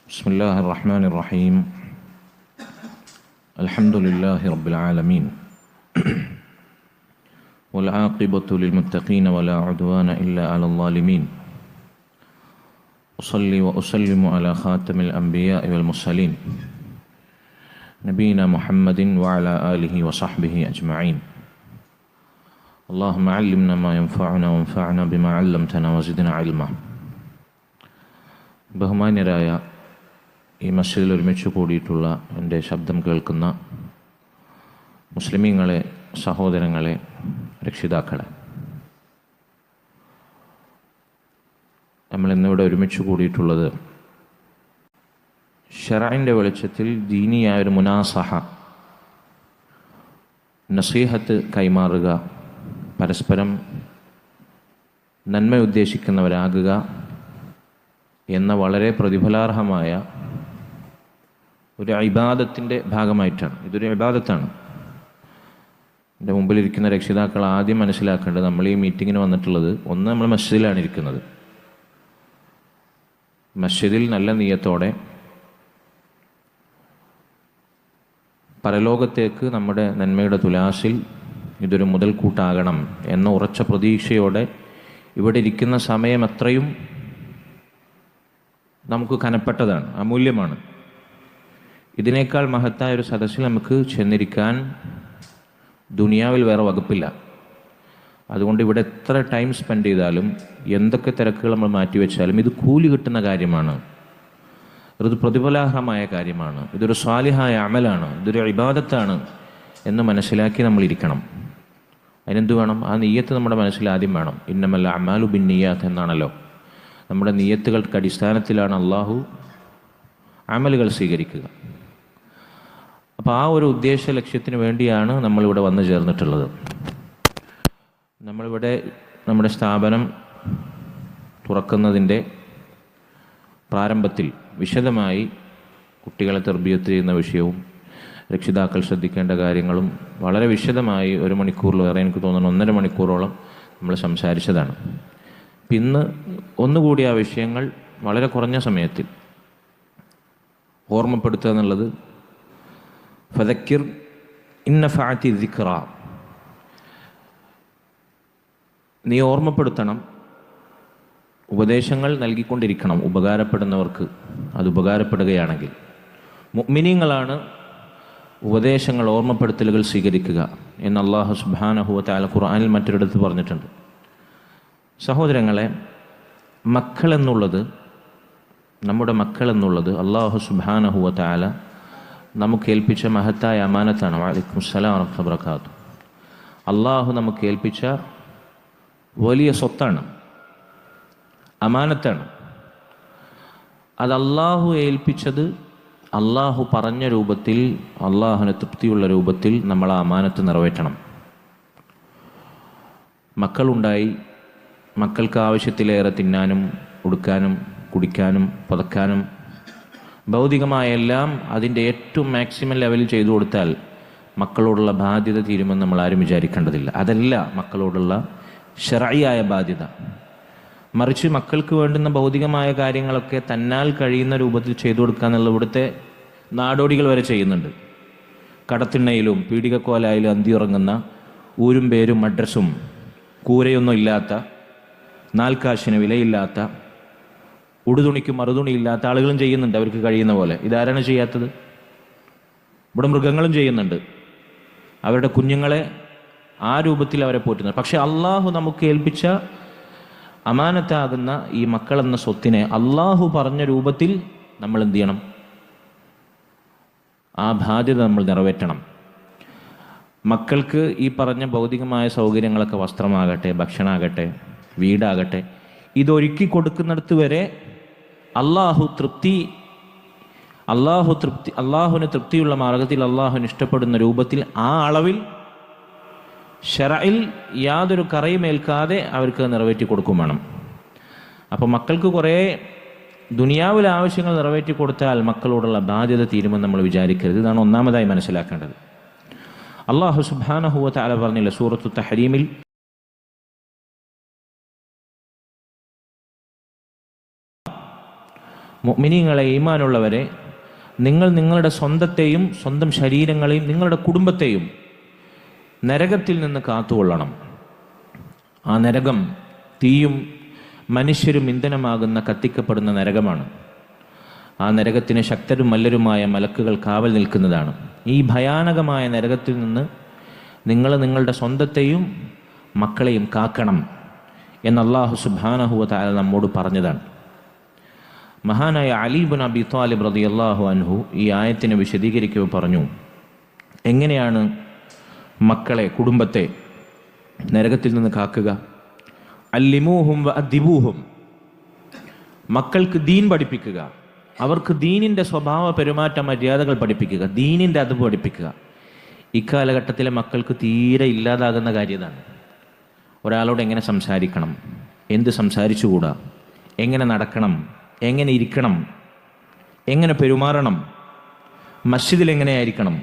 بسم الله الرحمن الرحيم الحمد لله رب العالمين والعاقبة للمتقين ولا عدوان إلا على الظالمين أصلي وأسلم على خاتم الأنبياء والمرسلين نبينا محمد وعلى آله وصحبه أجمعين اللهم علمنا ما ينفعنا وانفعنا بما علمتنا وزدنا علما. ബഹുമാന്യരായ ഈ മസ്ജിദിൽ ഒരുമിച്ച് കൂടിയിട്ടുള്ള എൻ്റെ ശബ്ദം കേൾക്കുന്ന മുസ്ലിമീങ്ങളെ, സഹോദരങ്ങളെ, രക്ഷിതാക്കളെ, നമ്മളിന്നിവിടെ ഒരുമിച്ച് കൂടിയിട്ടുള്ളത് ശറഇൻ്റെ വെളിച്ചത്തിൽ ദീനിയായൊരു മുനാസഹ, നസീഹത്ത് കൈമാറുക, പരസ്പരം നന്മ ഉദ്ദേശിക്കുന്നവരാകുക എന്ന വളരെ പ്രതിഫലാർഹമായ ഒരു ഇബാദത്തിൻ്റെ ഭാഗമായിട്ടാണ്. ഇതൊരു ഇബാദത്താണ്. എൻ്റെ മുമ്പിലിരിക്കുന്ന രക്ഷിതാക്കൾ ആദ്യം മനസ്സിലാക്കേണ്ടത്, നമ്മൾ ഈ മീറ്റിങ്ങിന് വന്നിട്ടുള്ളത്, ഒന്ന്, നമ്മൾ മസ്ജിദിലാണ് ഇരിക്കുന്നത്. മസ്ജിദിൽ നല്ല നിയ്യത്തോടെ പരലോകത്തേക്ക് നമ്മുടെ നന്മയുടെ തുലാസിൽ ഇതൊരു മുതൽക്കൂട്ടാകണം എന്ന ഉറച്ച പ്രതീക്ഷയോടെ ഇവിടെ ഇരിക്കുന്ന സമയം അത്രയും നമുക്ക് കനപ്പെട്ടതാണ്, അമൂല്യമാണ്. ഇതിനേക്കാൾ മഹത്തായ ഒരു സദസ്സിൽ നമുക്ക് ചെന്നിരിക്കാൻ ദുനിയാവിൽ വേറെ വകുപ്പില്ല. അതുകൊണ്ട് ഇവിടെ എത്ര ടൈം സ്പെൻഡ് ചെയ്താലും, എന്തൊക്കെ തിരക്കുകൾ നമ്മൾ മാറ്റിവെച്ചാലും, ഇത് കൂലി കിട്ടുന്ന കാര്യമാണ്, ഇതൊരു പ്രതിഫലാർഹമായ കാര്യമാണ്, ഇതൊരു സ്വാലിഹായ അമലാണ്, ഇതൊരു ഇബാദത്താണ് എന്ന് മനസ്സിലാക്കി നമ്മൾ ഇരിക്കണം. അതിനെന്ത് വേണം? ആ നിയ്യത്ത് നമ്മുടെ മനസ്സിൽ ആദ്യം വേണം. ഇന്നമൽ അഅ്മാലു ബിന്നിയ്യാത്ത് എന്നാണല്ലോ. നമ്മുടെ നിയ്യത്തുകൾക്ക് അടിസ്ഥാനത്തിലാണ് അള്ളാഹു അമലുകൾ സ്വീകരിക്കുക. അപ്പോൾ ആ ഒരു ഉദ്ദേശ ലക്ഷ്യത്തിന് വേണ്ടിയാണ് നമ്മളിവിടെ വന്നു ചേർന്നിട്ടുള്ളത്. നമ്മളിവിടെ നമ്മുടെ സ്ഥാപനം തുറക്കുന്നതിൻ്റെ പ്രാരംഭത്തിൽ വിശദമായി കുട്ടികളെ തർബിയത്ത് ചെയ്യുന്ന വിഷയവും രക്ഷിതാക്കൾ ശ്രദ്ധിക്കേണ്ട കാര്യങ്ങളും വളരെ വിശദമായി 1 മണിക്കൂറിലേറെ, എനിക്ക് തോന്നുന്നു 1.5 മണിക്കൂറോളം നമ്മൾ സംസാരിച്ചതാണ്. ഇന്ന് ഒന്നുകൂടി ആ വിഷയങ്ങൾ വളരെ കുറഞ്ഞ സമയത്തിൽ ഓർമ്മപ്പെടുത്തുക എന്നുള്ളത്, ഫദക്കിർ ഇന്ന ഫഅതി ദിക്റ, നീ ഓർമ്മപ്പെടുത്തണം, ഉപദേശങ്ങൾ നൽകിക്കൊണ്ടിരിക്കണം ഉപകാരപ്പെടുന്നവർക്ക്. അത് ഉപകാരപ്പെടുകയാണെങ്കിൽ മുഅ്മിനീങ്ങളാണ് ഉപദേശങ്ങൾ, ഓർമ്മപ്പെടുത്തലുകൾ സ്വീകരിക്കുക എന്ന് അല്ലാഹു സുബ്ഹാനഹു വ തആല ഖുർആനിൽ മറ്റൊരിടത്ത് പറഞ്ഞിട്ടുണ്ട്. സഹോദരങ്ങളെ, നമ്മുടെ മക്കൾ എന്നുള്ളത് അല്ലാഹു സുബ്ഹാനഹു വ തആല നമുക്ക് ഏൽപ്പിച്ച മഹത്തായ അമാനത്താണ്. വഅലൈക്കും സലാം വറഹ്മത്തുള്ളാഹി വബറകാതുഹു. അല്ലാഹു നമുക്ക് ഏൽപ്പിച്ച വലിയ സ്വത്താണ്, അമാനത്താണ്. അത് അല്ലാഹു ഏൽപ്പിച്ചത് അല്ലാഹു പറഞ്ഞ രൂപത്തിൽ, അല്ലാഹുവിന് തൃപ്തിയുള്ള രൂപത്തിൽ നമ്മൾ ആ അമാനത്ത് നിറവേറ്റണം. മക്കളുണ്ടായി, മക്കൾക്ക് ആവശ്യത്തിലേറെ തിന്നാനും ഉടുക്കാനും കുടിക്കാനും പുതക്കാനും ഭൗതികമായ എല്ലാം അതിൻ്റെ ഏറ്റവും മാക്സിമം ലെവലിൽ ചെയ്തു കൊടുത്താൽ മക്കളോടുള്ള ബാധ്യത തീരുമെന്ന് നമ്മൾ ആരും വിചാരിക്കേണ്ടതില്ല. അതല്ല മക്കളോടുള്ള ശർഈയായ ബാധ്യത. മറിച്ച് മക്കൾക്ക് വേണ്ടുന്ന ഭൗതികമായ കാര്യങ്ങളൊക്കെ തന്നാൽ കഴിയുന്ന രൂപത്തിൽ ചെയ്തു കൊടുക്കുക എന്നുള്ള ഇവിടുത്തെ നാടോടികൾ വരെ ചെയ്യുന്നുണ്ട്. കടത്തിണ്ണയിലും പീഡികക്കോലായാലും അന്തിയുറങ്ങുന്ന, ഊരും പേരും അഡ്രസ്സും കൂരയൊന്നും ഇല്ലാത്ത, നാൽക്കാശിന് വിലയില്ലാത്ത, ഉടുതുണിക്ക് മറുതുണിയില്ലാത്ത ആളുകളും ചെയ്യുന്നുണ്ട് അവർക്ക് കഴിയുന്ന പോലെ. ഇതാരാണ് ചെയ്യാത്തത്? ഇവിടെ മൃഗങ്ങളും ചെയ്യുന്നുണ്ട്. അവരുടെ കുഞ്ഞുങ്ങളെ ആ രൂപത്തിൽ അവരെ പോറ്റുന്നത്. പക്ഷെ അള്ളാഹു നമുക്ക് ഏൽപ്പിച്ച അമാനത്താകുന്ന ഈ മക്കളെന്ന സ്വത്തിനെ അള്ളാഹു പറഞ്ഞ രൂപത്തിൽ നമ്മൾ എന്ത് ചെയ്യണം? ആ ബാധ്യത നമ്മൾ നിറവേറ്റണം. മക്കൾക്ക് ഈ പറഞ്ഞ ഭൗതികമായ സൗകര്യങ്ങളൊക്കെ, വസ്ത്രമാകട്ടെ, ഭക്ഷണമാകട്ടെ, വീടാകട്ടെ, ഇതൊരുക്കി കൊടുക്കുന്നിടത്ത് വരെ അള്ളാഹുവിന് തൃപ്തിയുള്ള മാർഗത്തിൽ, അള്ളാഹുവിന് ഇഷ്ടപ്പെടുന്ന രൂപത്തിൽ, ആ അളവിൽ ശറഇൽ യാതൊരു കറയുമേൽക്കാതെ അവർക്ക് നിറവേറ്റി കൊടുക്കും വേണം. അപ്പോൾ മക്കൾക്ക് കുറേ ദുനിയാവിലെ ആവശ്യങ്ങൾ നിറവേറ്റി കൊടുത്താൽ മക്കളോടുള്ള ബാധ്യത തീരുമെന്ന് നമ്മൾ വിചാരിക്കരുത്. ഇതാണ് ഒന്നാമതായി മനസ്സിലാക്കേണ്ടത്. അല്ലാഹു സുബ്ഹാനഹു വ തആല പറഞ്ഞില്ല സൂറത്തു തഹരീമിൽ, മുഅ്മിനീങ്ങളെ, ഈമാനുള്ളവരെ, നിങ്ങൾ നിങ്ങളുടെ സ്വന്തത്തെയും സ്വന്തം ശരീരങ്ങളെയും നിങ്ങളുടെ കുടുംബത്തെയും നരകത്തിൽ നിന്ന് കാത്തുകൊള്ളണം. ആ നരകം തീയും മനുഷ്യരും ഇന്ധനമാകുന്ന കത്തിക്കപ്പെടുന്ന നരകമാണ്. ആ നരകത്തിന് ശക്തരും മല്ലരുമായ മലക്കുകൾ കാവൽ നിൽക്കുന്നതാണ്. ഈ ഭയാനകമായ നരകത്തിൽ നിന്ന് നിങ്ങൾ നിങ്ങളുടെ സ്വന്തത്തെയും മക്കളെയും കാക്കണം എന്ന് അല്ലാഹു സുബ്ഹാനഹു വ തആല നമ്മോട് പറഞ്ഞതാണ്. മഹാനായ അലി ഇബ്നു അബി ത്വാലിബ് റളിയല്ലാഹു അൻഹു ഈ ആയത്തിനെ വിശദീകരിക്കുക പറഞ്ഞു, എങ്ങനെയാണ് മക്കളെ, കുടുംബത്തെ നരകത്തിൽ നിന്ന് കാക്കുക? അല്ലിമൂഹും വ അദ്ദിബൂഹും, മക്കൾക്ക് ദീൻ പഠിപ്പിക്കുക, അവർക്ക് ദീനിൻ്റെ സ്വഭാവ പെരുമാറ്റ മര്യാദകൾ പഠിപ്പിക്കുക, ദീനിൻ്റെ അത് പഠിപ്പിക്കുക. ഇക്കാലഘട്ടത്തിലെ മക്കൾക്ക് തീരെ ഇല്ലാതാകുന്ന കാര്യതാണ്. ഒരാളോട് എങ്ങനെ സംസാരിക്കണം, എന്ത് സംസാരിച്ചുകൂടാ, എങ്ങനെ നടക്കണം, എങ്ങനെ ഇരിക്കണം, എങ്ങനെ പെരുമാറണം, മസ്ജിദിൽ എങ്ങനെയായിരിക്കണം,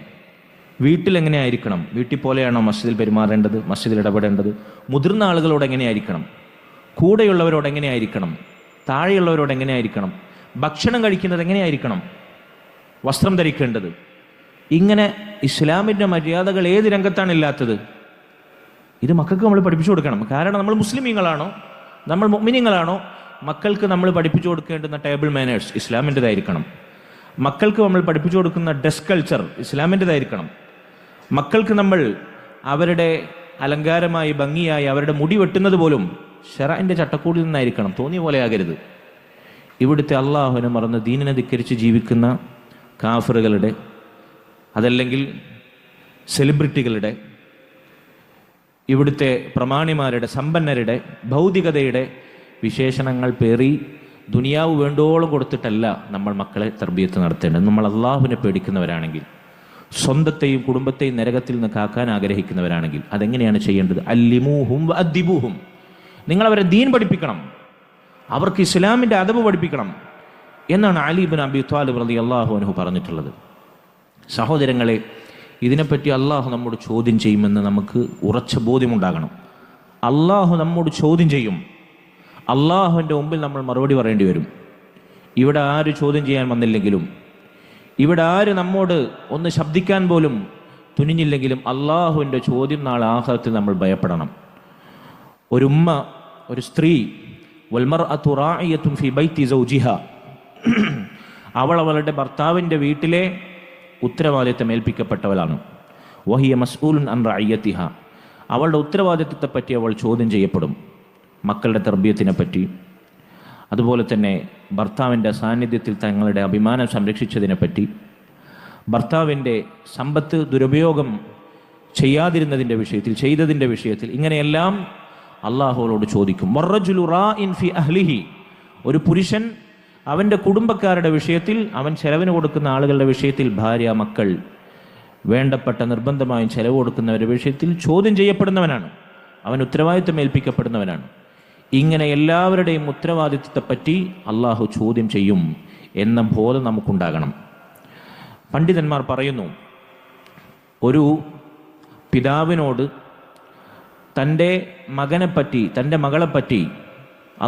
വീട്ടിലെങ്ങനെയായിരിക്കണം, വീട്ടിൽ പോലെയാണോ മസ്ജിദിൽ പെരുമാറേണ്ടത്, മസ്ജിദിൽ ഇടപെടേണ്ടത്, മുതിർന്ന ആളുകളോട് എങ്ങനെയായിരിക്കണം, കൂടെയുള്ളവരോട് എങ്ങനെയായിരിക്കണം, താഴെയുള്ളവരോട് എങ്ങനെയായിരിക്കണം, ഭക്ഷണം കഴിക്കുന്നത് എങ്ങനെയായിരിക്കണം, വസ്ത്രം ധരിക്കേണ്ടത്, ഇങ്ങനെ ഇസ്ലാമിൻ്റെ മര്യാദകൾ ഏത് രംഗത്താണ് ഇല്ലാത്തത്? ഇത് മക്കൾക്ക് നമ്മൾ പഠിപ്പിച്ചു കൊടുക്കണം. കാരണം നമ്മൾ മുസ്ലിമീങ്ങളാണോ, നമ്മൾ മുഅ്മിനീങ്ങളാണോ, മക്കൾക്ക് നമ്മൾ പഠിപ്പിച്ചു കൊടുക്കേണ്ടുന്ന ടേബിൾ മാനേഴ്സ് ഇസ്ലാമിൻ്റെതായിരിക്കണം. മക്കൾക്ക് നമ്മൾ പഠിപ്പിച്ചു കൊടുക്കുന്ന ഡെസ്ക് കൾച്ചർ ഇസ്ലാമിൻ്റെതായിരിക്കണം. മക്കൾക്ക് നമ്മൾ അവരുടെ അലങ്കാരമായി ഭംഗിയായി അവരുടെ മുടി വെട്ടുന്നത് പോലും ശറഅന്റെ ചട്ടക്കൂടിൽ നിന്നായിരിക്കണം, തോന്നിയ പോലെ ആകരുത്. ഇവിടുത്തെ അള്ളാഹുവിനെ മറന്ന് ദീനിനെ ധിക്കരിച്ച് ജീവിക്കുന്ന കാഫിറുകളുടെ, അതല്ലെങ്കിൽ സെലിബ്രിറ്റികളുടെ, ഇവിടുത്തെ പ്രമാണിമാരുടെ, സമ്പന്നരുടെ, ഭൗതികതയുടെ വിശേഷണങ്ങൾ പേറി ദുനിയാവ് വേണ്ടോളം കൊടുത്തിട്ടല്ല നമ്മൾ മക്കളെ തർബിയത്ത് നടത്തേണ്ടത്. നമ്മൾ അള്ളാഹുവിനെ പേടിക്കുന്നവരാണെങ്കിൽ, സ്വന്തത്തെയും കുടുംബത്തെയും നരകത്തിൽ നിന്ന് കാക്കാൻ ആഗ്രഹിക്കുന്നവരാണെങ്കിൽ അതെങ്ങനെയാണ് ചെയ്യേണ്ടത്? അല്ലിമൂഹും വ അദ്ദിബൂഹും, നിങ്ങളവരെ ദീൻ പഠിപ്പിക്കണം, അവർക്ക് ഇസ്ലാമിൻ്റെ അദബ് പഠിപ്പിക്കണം എന്നാണ് അലി ഇബ്നു അബി ത്വാലിബ് റളിയല്ലാഹു അൻഹു പറഞ്ഞിട്ടുള്ളത്. സഹോദരങ്ങളെ, ഇതിനെപ്പറ്റി അള്ളാഹു നമ്മോട് ചോദ്യം ചെയ്യുമെന്ന് നമുക്ക് ഉറച്ച ബോധ്യമുണ്ടാകണം. അള്ളാഹു നമ്മോട് ചോദ്യം ചെയ്യും. അള്ളാഹുവിൻ്റെ മുമ്പിൽ നമ്മൾ മറുപടി പറയേണ്ടി വരും. ഇവിടെ ആര് ചോദ്യം ചെയ്യാൻ വന്നില്ലെങ്കിലും, ഇവിടെ ആര് നമ്മോട് ഒന്ന് ശബ്ദിക്കാൻ പോലും തുനിഞ്ഞില്ലെങ്കിലും അള്ളാഹുവിൻ്റെ ചോദ്യം നാളെ ആഖിറത്തിൽ നമ്മൾ ഭയപ്പെടണം. ഒരു ഉമ്മ, ഒരു സ്ത്രീ, വൽമർഅതു റാഇയത്തുൻ ഫീ ബൈതി സൗജിഹാ, അവൾ അവളുടെ ഭർത്താവിൻ്റെ വീട്ടിലെ ഉത്തരവാദിത്തം ഏൽപ്പിക്കപ്പെട്ടവളാണ്. വഹിയ മസ്ഊലുൻ അൻ റഅയ്യതിഹ, അവളുടെ ഉത്തരവാദിത്തത്തെപ്പറ്റി അവൾ ചോദ്യം ചെയ്യപ്പെടും. മക്കളുടെ തർബിയത്തിനെ പറ്റി, അതുപോലെ തന്നെ ഭർത്താവിൻ്റെ സാന്നിധ്യത്തിൽ തങ്ങളുടെ അഭിമാനം സംരക്ഷിച്ചതിനെപ്പറ്റി, ഭർത്താവിൻ്റെ സമ്പത്ത് ദുരുപയോഗം ചെയ്യാതിരുന്നതിൻ്റെ വിഷയത്തിൽ, ചെയ്തതിൻ്റെ വിഷയത്തിൽ, ഇങ്ങനെയെല്ലാം അള്ളാഹുവോട് ചോദിക്കും. വറജുലു റാഇൻ ഫി അഹ്ലിഹി, ഒരു പുരുഷൻ അവൻ്റെ കുടുംബക്കാരുടെ വിഷയത്തിൽ, അവൻ ചെലവിന് കൊടുക്കുന്ന ആളുകളുടെ വിഷയത്തിൽ, ഭാര്യ, മക്കൾ, വേണ്ടപ്പെട്ട നിർബന്ധമായും ചെലവ് കൊടുക്കുന്നവരുടെ വിഷയത്തിൽ ചോദ്യം ചെയ്യപ്പെടുന്നവനാണ്, അവൻ ഉത്തരവാദിത്വം ഏൽപ്പിക്കപ്പെടുന്നവനാണ്. ഇങ്ങനെ എല്ലാവരുടെയും ഉത്തരവാദിത്വത്തെപ്പറ്റി അള്ളാഹു ചോദ്യം ചെയ്യും എന്ന ബോധം നമുക്കുണ്ടാകണം. പണ്ഡിതന്മാർ പറയുന്നു, ഒരു പിതാവിനോട് തൻ്റെ മകനെപ്പറ്റി, തൻ്റെ മകളെപ്പറ്റി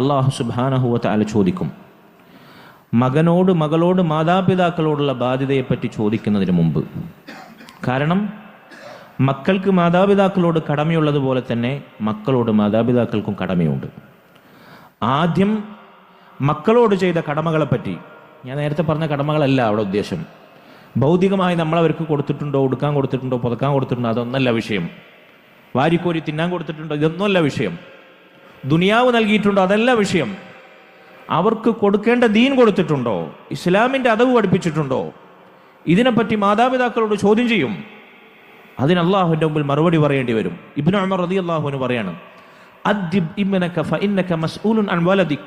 അള്ളാഹു സുബ്ഹാനഹു വ തആല ചോദിക്കും. മകനോട്, മകളോട്, മാതാപിതാക്കളോടുള്ള ബാധ്യതയെപ്പറ്റി ചോദിക്കുന്നതിന് മുമ്പ്. കാരണം മക്കൾക്ക് മാതാപിതാക്കളോട് കടമയുള്ളതുപോലെ തന്നെ മക്കളോട് മാതാപിതാക്കൾക്കും കടമയുണ്ട്. ആദ്യം മക്കളോട് ചെയ്ത കടമകളെപ്പറ്റി, ഞാൻ നേരത്തെ പറഞ്ഞ കടമകളല്ല അവിടെ ഉദ്ദേശം. ഭൗതികമായി നമ്മളവർക്ക് കൊടുത്തിട്ടുണ്ടോ, ഉടുക്കാൻ കൊടുത്തിട്ടുണ്ടോ, പുതക്കാൻ കൊടുത്തിട്ടുണ്ടോ, അതൊന്നല്ല വിഷയം. വാരിക്കോരി തിന്നാൻ കൊടുത്തിട്ടുണ്ടോ, ഇതൊന്നുമല്ല വിഷയം. ദുനിയാവ് നൽകിയിട്ടുണ്ടോ, അതല്ല വിഷയം. അവർക്ക് കൊടുക്കേണ്ട ദീൻ കൊടുത്തിട്ടുണ്ടോ, ഇസ്ലാമിൻ്റെ അദബ് പഠിപ്പിച്ചിട്ടുണ്ടോ, ഇതിനെപ്പറ്റി മാതാപിതാക്കളോട് ചോദ്യം ചെയ്യും. അതിന് അള്ളാഹുവിൻ്റെ മുമ്പിൽ മറുപടി പറയേണ്ടി വരും. ഇബ്നു ഉമർ റളിയല്ലാഹു അൻഹു പറയാണ്, അദ്ദിബ് ഇബ്നക ഫഇന്നക മസ്ഊലുൻ അൻ വലദിക്,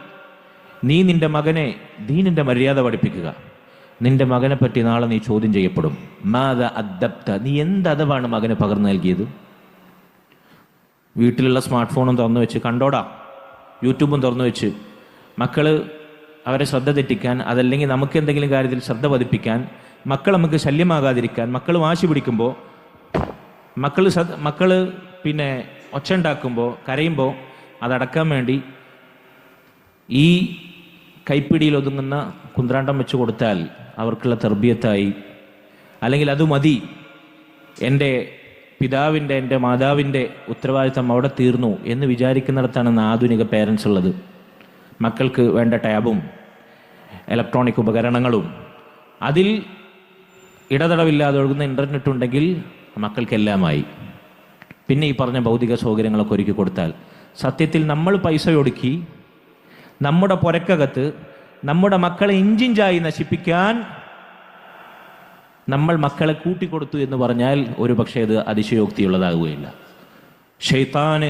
നീ നിന്റെ മകനെ ദീനിൻ്റെ മര്യാദ പഠിപ്പിക്കുക. നിന്റെ മകനെ പറ്റി നാളെ നീ ചോദ്യം ചെയ്യപ്പെടും. മാദ അദ്ദബ്ത, നീ എന്ത് അദബാണ് മകന് പകർന്നു നൽകിയത്? വീട്ടിലുള്ള സ്മാർട്ട് ഫോണും തുറന്നു വെച്ച് കണ്ടോടാ, യൂട്യൂബും തുറന്നു വെച്ച് മക്കൾ അവരെ ശ്രദ്ധ തെറ്റിക്കാൻ, അതല്ലെങ്കിൽ നമുക്ക് എന്തെങ്കിലും കാര്യത്തിൽ ശ്രദ്ധ പതിപ്പിക്കാൻ, മക്കൾ നമുക്ക് ശല്യമാകാതിരിക്കാൻ, മക്കൾ വാശി പിടിക്കുമ്പോൾ, മക്കൾ പിന്നെ ഒച്ച ഉണ്ടാക്കുമ്പോൾ, കരയുമ്പോൾ അതടക്കാൻ വേണ്ടി ഈ കൈപ്പിടിയിൽ ഒതുങ്ങുന്ന കുന്ത്രാണ്ടം വെച്ച് കൊടുത്താൽ അവർക്കുള്ള തർബിയത്തായി, അല്ലെങ്കിൽ അത് മതി, എൻ്റെ പിതാവിൻ്റെ എൻ്റെ മാതാവിൻ്റെ ഉത്തരവാദിത്തം അവിടെ തീർന്നു എന്ന് വിചാരിക്കുന്നിടത്താണ് ഇന്ന് ആധുനിക പേരൻസ് ഉള്ളത്. മക്കൾക്ക് വേണ്ട ടാബും ഇലക്ട്രോണിക് ഉപകരണങ്ങളും അതിൽ ഇടതടവില്ലാതെ ഒഴുകുന്ന ഇൻ്റർനെറ്റ് ഉണ്ടെങ്കിൽ മക്കൾക്കെല്ലാമായി. പിന്നെ ഈ പറഞ്ഞ ഭൗതിക സൗകര്യങ്ങളൊക്കെ ഒരുക്കി കൊടുത്താൽ സത്യത്തിൽ നമ്മൾ പൈസ ഒടുക്കി നമ്മുടെ പുരക്കകത്ത് നമ്മുടെ മക്കളെ ഇഞ്ചിഞ്ചായി നശിപ്പിക്കാൻ നമ്മൾ മക്കളെ കൂട്ടിക്കൊടുത്തു എന്ന് പറഞ്ഞാൽ ഒരു പക്ഷേ അത് അതിശയോക്തിയുള്ളതാകുകയില്ല. ശൈത്താന്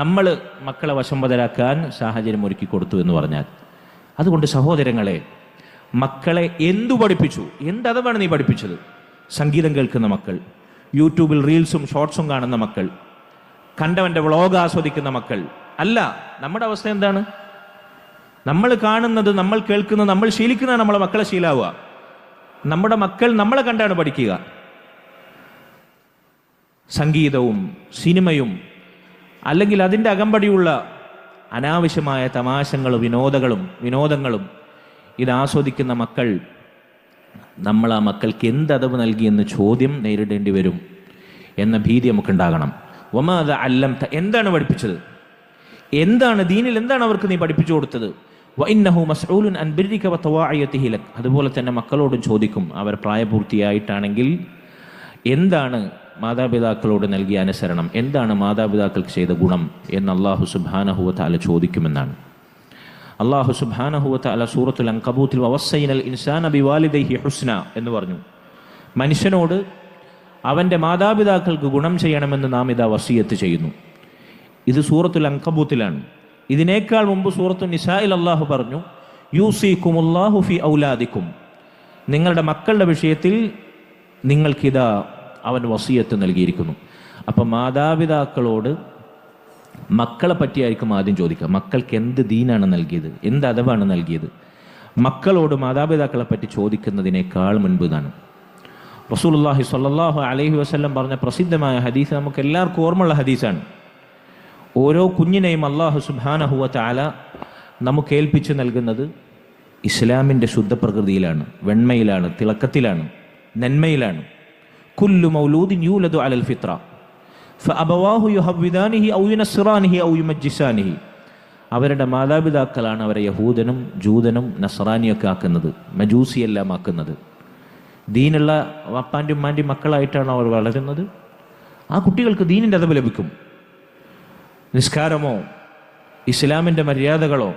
നമ്മൾ മക്കളെ വശംവദരാക്കാൻ സാഹചര്യം ഒരുക്കി കൊടുത്തു എന്ന് പറഞ്ഞാൽ. അതുകൊണ്ട് സഹോദരങ്ങളെ, മക്കളെ എന്തു പഠിപ്പിച്ചു? എന്തതവാണ് നീ പഠിപ്പിച്ചത്? സംഗീതം കേൾക്കുന്ന മക്കൾ, യൂട്യൂബിൽ റീൽസും ഷോർട്സും കാണുന്ന മക്കൾ, കണ്ടവൻ്റെ വ്ളോഗ് ആസ്വദിക്കുന്ന മക്കൾ. അല്ല, നമ്മുടെ അവസ്ഥ എന്താണ്? നമ്മൾ കാണുന്നത്, നമ്മൾ കേൾക്കുന്നത്, നമ്മൾ ശീലിക്കുന്നത് നമ്മളെ മക്കളെ ശീലാവുക. നമ്മുടെ മക്കൾ നമ്മളെ കണ്ടാണ് പഠിക്കുക. സംഗീതവും സിനിമയും അല്ലെങ്കിൽ അതിൻ്റെ അകമ്പടിയുള്ള അനാവശ്യമായ തമാശകളും വിനോദങ്ങളും ഇത് ആസ്വദിക്കുന്ന മക്കൾ, നമ്മൾ ആ മക്കൾക്ക് എന്തതവ് നൽകിയെന്ന് ചോദ്യം നേരിടേണ്ടി വരും എന്ന ഭീതി നമുക്കുണ്ടാകണം. വമാദ അല്ലംത, എന്താണ് പഠിപ്പിച്ചത്? എന്താണ് ദീനിൽ, എന്താണ് അവർക്ക് നീ പഠിപ്പിച്ചു കൊടുത്തത്? വഇന്നഹു മസ്ഊലുൻ അൻ ബിർരിക വതവാഇയതിഹി ലക്, അതുപോലെ തന്നെ മക്കളോടും ചോദിക്കും, അവർ പ്രായപൂർത്തിയായിട്ടാണെങ്കിൽ എന്താണ് മാതാപിതാക്കളോട് നൽകിയ അനുസരണം, എന്താണ് മാതാപിതാക്കൾക്ക് ചെയ്ത ഗുണം എന്ന് അല്ലാഹു സുബ്ഹാനഹു വ തആല ചോദിക്കുമെന്നാണ്. അല്ലാഹു സുബ്ഹാനഹു വ തആല സൂറത്തുൽ അൻകബൂത്തിൽ വവസ്സൈനൽ ഇൻസാന ബിവാലിദൈഹി ഹുസ്ന എന്ന് പറഞ്ഞു. മനുഷ്യനോട് അവൻ്റെ മാതാപിതാക്കൾക്ക് ഗുണം ചെയ്യണമെന്ന് നാം ഇതാ വസിയത്ത് ചെയ്യുന്നു. ഇത് സൂറത്തുൽ അൻകബൂത്തിലാണ്. ഇതിനേക്കാൾ മുമ്പ് സൂറത്തുൽ നിസായിൽ അല്ലാഹു പറഞ്ഞു, യൂസിക്കുമുല്ലാഹു ഫി ഔലാദിക്കും, നിങ്ങളുടെ മക്കളുടെ വിഷയത്തിൽ നിങ്ങൾക്കിതാ അവൻ വസിയത്ത് നൽകിയിരിക്കുന്നു. അപ്പം മാതാപിതാക്കളോട് മക്കളെ പറ്റിയായിരിക്കും ആദ്യം ചോദിക്കുക. മക്കൾക്ക് എന്ത് ദീനാണ് നൽകിയത്, എന്ത് അദബാണ് നൽകിയത്? മക്കളോട് മാതാപിതാക്കളെ പറ്റി ചോദിക്കുന്നതിനേക്കാൾ മുൻപ് ഇതാണ്. റസൂലുള്ളാഹി സ്വല്ലല്ലാഹു അലൈഹി വസല്ലം പറഞ്ഞ പ്രസിദ്ധമായ ഹദീസ് നമുക്ക് എല്ലാവർക്കും ഓർമ്മയുള്ള ഹദീസാണ്. ഓരോ കുഞ്ഞിനെയും അല്ലാഹു സുബ്ഹാനഹു വ തആല നമുക്ക് ഏൽപ്പിച്ച് നൽകുന്നത് ഇസ്ലാമിൻ്റെ ശുദ്ധ പ്രകൃതിയിലാണ്, വെണ്മയിലാണ്, തിളക്കത്തിലാണ്, നന്മയിലാണ്. കുല്ലു മൗലൂദിൻ യൂലദു അലൽ ഫിത്ര ഫഅബവാഹു യുഹവ്വിദാനിഹി ഔ യുനസ്സിറാനിഹി ഔ യുമജ്ജിസാനിഹി. അവരുടെ മാതാപിതാക്കളാണ് അവരെ യഹൂദനും ജൂതനും നസ്രാനിയൊക്കെ ആക്കുന്നത്, മജൂസിയെല്ലാം ആക്കുന്നത്. ദീനുള്ള വാപ്പാൻ്റെ ഉമ്മാൻ്റെ മക്കളായിട്ടാണ് അവർ വളരുന്നത്. ആ കുട്ടികൾക്ക് ദീനിൻ്റെ അദബ് ലഭിക്കും. നിസ്കാരമോ ഇസ്ലാമിൻ്റെ മര്യാദകളോ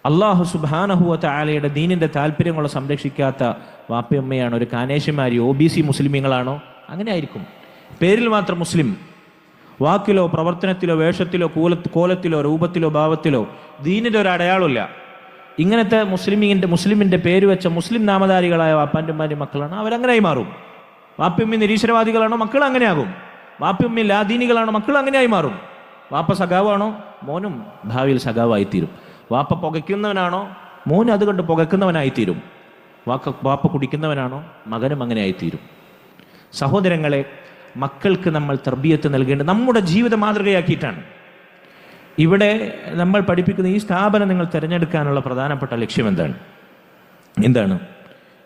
അല്ലാഹു സുബ്ഹാനഹു വ തആലയുടെ ദീനിൻ്റെ താല്പര്യങ്ങളോ സംരക്ഷിക്കാത്ത വാപ്പയമ്മയാണ് ഒരു കാനേശന്മാരി OBC മുസ്ലിമീങ്ങളാണോ? അങ്ങനെ ആയിരിക്കും. പേരിൽ മാത്രം മുസ്ലിം, വാക്കിലോ പ്രവർത്തനത്തിലോ വേഷത്തിലോ കോലത്തിലോ രൂപത്തിലോ ഭാവത്തിലോ ദീനിൻ്റെ ഒരു അടയാളമില്ല. ഇങ്ങനത്തെ മുസ്ലിമിൻ്റെ പേര് വെച്ച മുസ്ലിം നാമധാരികളായ വാപ്പാൻ്റെ ഉമ്മാൻ്റെ മക്കളാണ്, അവരങ്ങനെയായി മാറും. വാപ്പയമ്മി നിരീശ്വരവാദികളാണോ? മക്കൾ അങ്ങനെയാകും. വാപ്പയമ്മി ലാദീനികളാണോ? മക്കൾ അങ്ങനെയായി മാറും. വാപ്പ സഖാവാണോ? മോനും ഭാവിയിൽ സഖാവായിത്തീരും. വാപ്പ പുകയ്ക്കുന്നവനാണോ? മോനും അത് കണ്ട് പുകയ്ക്കുന്നവനായിത്തീരും. വാപ്പ കുടിക്കുന്നവനാണോ? മകനും അങ്ങനെ ആയിത്തീരും. സഹോദരങ്ങളെ, മക്കൾക്ക് നമ്മൾ തർബിയത്ത് നൽകേണ്ടത് നമ്മുടെ ജീവിത മാതൃകയാക്കിയിട്ടാണ്. ഇവിടെ നമ്മൾ പഠിപ്പിക്കുന്ന ഈ സ്ഥാപനം നിങ്ങൾ തിരഞ്ഞെടുക്കാനുള്ള പ്രധാനപ്പെട്ട ലക്ഷ്യം എന്താണ്?